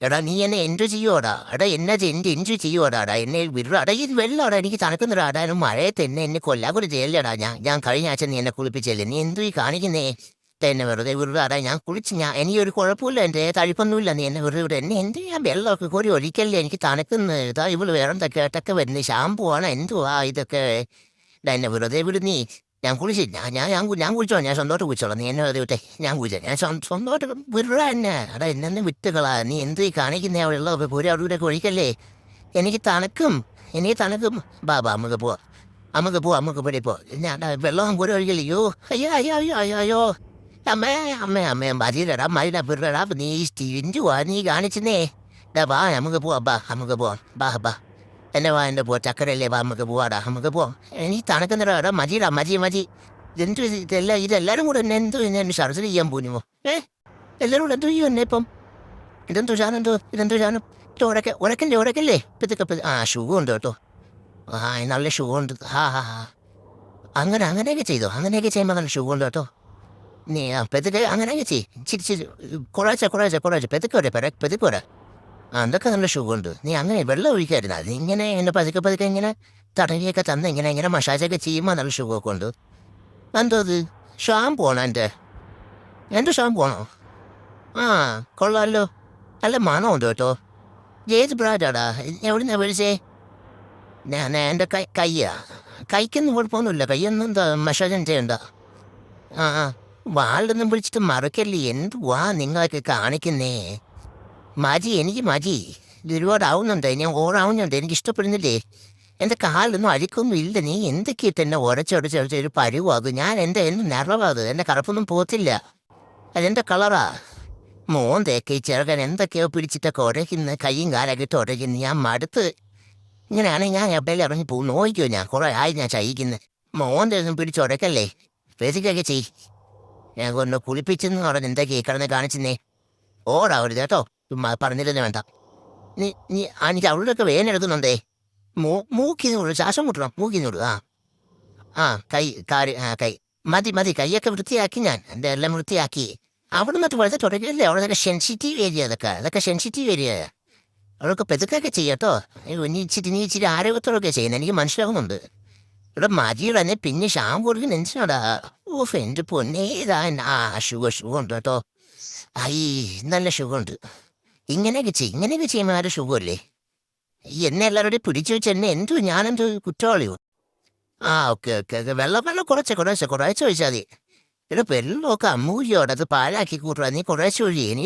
എടാ നീ എന്നെ എൻജോയ് ചെയ്യുവോടാ എടാ എൻജോയ് ചെയ്യുവോടാ എന്നെ വിടാടാ ഇത് വെള്ളോടാ എനിക്ക് തണുക്കുന്നടാ മഴയത്ത് എന്നെ കൊല്ലാകൊരു ചെയ്യല്ലേടാ ഞാൻ കഴിഞ്ഞ ആഴ്ച നീ എന്നെ കുളിപ്പിച്ചല്ലേ നീ എന്തു ഈ കാണിക്കുന്നേ എന്നെ വെറുതെ വിടാടാ ഞാൻ കുളിച്ച് എനിക്കൊരു കുഴപ്പമില്ല എൻ്റെ തഴുപ്പൊന്നുമില്ല നീ എന്നെ വെറുതെ വിട എന്നെ എന്ത് ഞാൻ വെള്ളമൊക്കെ കോരി ഒഴിക്കല്ലേ എനിക്ക് തണുക്കുന്നു ഇതാ ഇവള് വേറെ എന്തൊക്കെ വരുന്നത് ഷാമ്പു ആണ് എന്തുവാ ഇതൊക്കെ എന്നെ വെറുതെ വിട് നീ ഞാൻ കുളിച്ച് ഞാൻ കുളിച്ചോ ഞാൻ സ്വന്തമായിട്ട് കുളിച്ചോളാം നീ എന്നെ വെറുതെ വിട്ടെ ഞാൻ കുളിച്ച ഞാൻ സ്വന്തമായിട്ട് വിടാ എന്നെ എടാ എന്നെ വിട്ടുകളാ നീ എന്ത് ഈ കാണിക്കുന്നേ അവിടെ പോരി അവിടെ ഒഴിക്കല്ലേ എനിക്ക് തണുക്കും ബാ നമുക്ക് പോരി പോ ഞാൻ വെള്ളം പോരി ഒഴിക്കല്ലേ അയ്യോ അമ്മേ മതിയിലടാ വിടടാ നീ എന്തുവാ നീ കാണിച്ചെന്നേ വാ നമുക്ക് പോവാം ബാ എന്നെ വാ എൻ്റെ ചക്കരല്ലേ വാ നമുക്ക് പോവാടാ നമുക്ക് പോവാം എനിക്ക് തണുക്കുന്നിടാ മതി ഇതെല്ലാരും കൂടെ എന്നെ ഞാൻ സർജറി ചെയ്യാൻ പോരുമോ എല്ലാരും കൂടെ എന്തോ ചെയ്യും എന്നെ ഇപ്പം ഇതെന്തോ സാധനം ഉറക്കല്ലേ ഇപ്പത്തേക്ക് ഷൂ ഉണ്ട് കേട്ടോ നല്ല ഷൂ ഉണ്ട് അങ്ങനെയൊക്കെ അങ്ങനെയൊക്കെ ചെയ്യുമ്പോൾ നല്ല ഷൂ ഉണ്ട് കേട്ടോ നീ പെതുക്കെ അങ്ങനെയൊക്കെ ചിരി കുറേശ്ശെ പെതുക്കെ വരാ അതൊക്കെ നല്ല സുഖമുണ്ട് നീ അങ്ങനെ വെള്ളം ഒഴിക്കായിരുന്നു അത് ഇങ്ങനെ എന്നെ പതുക്കെ ഇങ്ങനെ തടവിയൊക്കെ തന്ന് ഇങ്ങനെ മസാജൊക്കെ ചെയ്യുമ്പോൾ നല്ല സുഖമൊക്കെ ഉണ്ട് എന്തോ അത് ഷാമ്പു ആണോ എൻ്റെ ഷാമ്പു ആണോ കൊള്ളാമല്ലോ നല്ല മണമുണ്ട് കേട്ടോ ഏത് ബ്രാൻഡാടാ എവിടുന്നാ മേടിച്ചേ ഞാൻ എൻ്റെ കൈക്കൊന്നും കുഴപ്പമൊന്നുമില്ല കൈയൊന്നും എന്താ മസാജും ചെയ്യണ്ട വാളിലൊന്നും വിളിച്ചിട്ട് മറക്കല്ലേ എന്തുവാ നിങ്ങൾക്ക് കാണിക്കുന്നേ എനിക്ക് ഇത് ഒരുപാടാവുന്നുണ്ട് ഞാൻ ഓറാവുന്നുണ്ട് എനിക്ക് ഇഷ്ടപ്പെടുന്നില്ലേ എൻ്റെ കാലൊന്നും അഴുക്കൊന്നും ഇല്ല നീ എന്തൊക്കെയിട്ട് എന്നെ ഉരച്ചൊരു പരുവാകും ഞാൻ എൻ്റെ നിറവാത് എൻ്റെ കറുപ്പൊന്നും പോകത്തില്ല അതെൻ്റെ കളറാ മോന്തേക്കെ ഈ ചെറുകൻ എന്തൊക്കെയോ പിടിച്ചിട്ടൊക്കെ ഉരയ്ക്കുന്ന കൈയും കാലൊക്കെ ഇട്ട് ഉരയ്ക്കുന്നു ഞാൻ മടുത്ത് ഇങ്ങനെയാണെങ്കിൽ ഞാൻ എവിടെയെങ്കിലും ഇറങ്ങി പോകും നോക്കിയോ ഞാൻ കുറേ ആയി ഞാൻ ചയിക്കുന്നത് മോന്തൊന്നും പിടിച്ചുരക്കല്ലേ പേസിക്കൊക്കെ ഞാൻ കൊണ്ട് കുളിപ്പിച്ചെന്ന് പറഞ്ഞ് എന്തൊക്കെയാ കിടന്ന് കാണിച്ചെന്നേ ഓടാവരുത് കേട്ടോ പറഞ്ഞില്ലെന്ന് വേണ്ട എനിക്ക് അവളുടെയൊക്കെ വേനെടുക്കുന്നുണ്ടേ മൂക്കിന്ന് ശ്വാസം മുട്ടണം മൂക്കിന്നോട് കൈ മതി കൈയൊക്കെ വൃത്തിയാക്കി ഞാൻ എൻ്റെ എല്ലാം വൃത്തിയാക്കി അവിടെ നിന്നിട്ട് വളരെ തുടങ്ങിയല്ലേ അവിടെ സെൻസിറ്റീവ് ഏരിയ അതൊക്കെ സെൻസിറ്റീവ് ഏരിയ അവളൊക്കെ പെതുക്കൊക്കെ ചെയ്യാട്ടോ നീ ഇച്ചിരി ആരോഗ്യത്തോടൊക്കെ ചെയ്യുന്നത് എനിക്ക് മനസ്സിലാവുന്നുണ്ട് ഇവിടെ മതിയുടെ തന്നെ പിന്നെ ഷാമ്പു കൊടുക്കുന്ന എന്തിനാടാ എൻ്റെ പൊന്നേതാ ഷുഗർ ഉണ്ട് കേട്ടോ നല്ല ഷുഗറുണ്ട് ഇങ്ങനെയൊക്കെ ചെയ്യുമ്പോൾ ആരും സുഖമല്ലേ എന്നെ എല്ലാവരുടെയും പിടിച്ചു വെച്ച് എന്നെ ഞാനെന്തോ കുറ്റവാളിയോ ഓക്കെ വെള്ളം കുറച്ച് ഒഴിച്ചാൽ മതി ഇവിടെ വെള്ളമൊക്കെ അമ്മൂരിയോട് അത് പാഴാക്കി കൂട്ടുക നീ കുറേശ്ശെ ഒഴി നീ